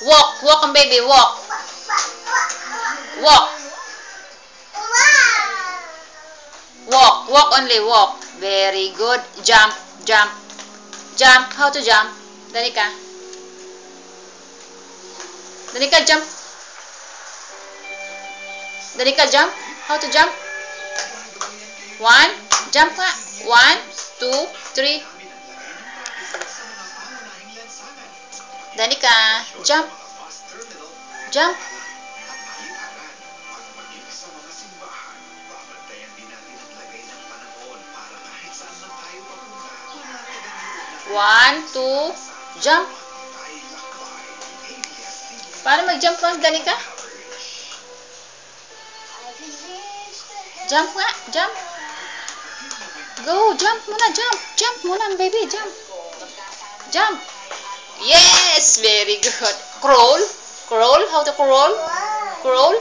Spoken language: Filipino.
Walk. Walk ang baby. Walk. Walk. Walk. Walk only. Walk. Very good. Jump. Jump. Jump. How to jump? Dali ka. Dali ka. Jump. Dali ka. Jump. How to jump? 1. Jump ka. 1, 2, 3. Dali ka. Jump. Jump. One, two, jump. Paano mag-jump ka? Dali ka. Jump nga. Jump. Go. Jump muna. Jump. Jump muna, baby. Jump. Jump. Yes. Very good. Crawl. Crawl. How to crawl? Crawl.